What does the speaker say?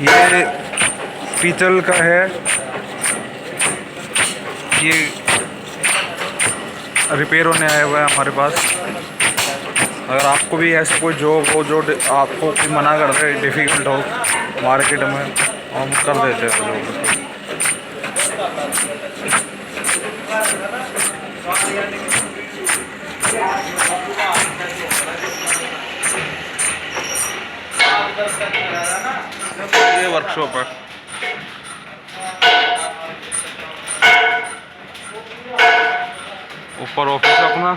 ये पीतल का है। ये रिपेयर होने आया हुआ है हमारे पास। अगर आपको भी ऐसा कोई जॉब हो जो आपको कोई मना कर दे, डिफ़िकल्ट हो मार्केट में, हम कर देते हैं जॉब। ये वर्कशॉप है। ऊपर ऑफिस है अपना।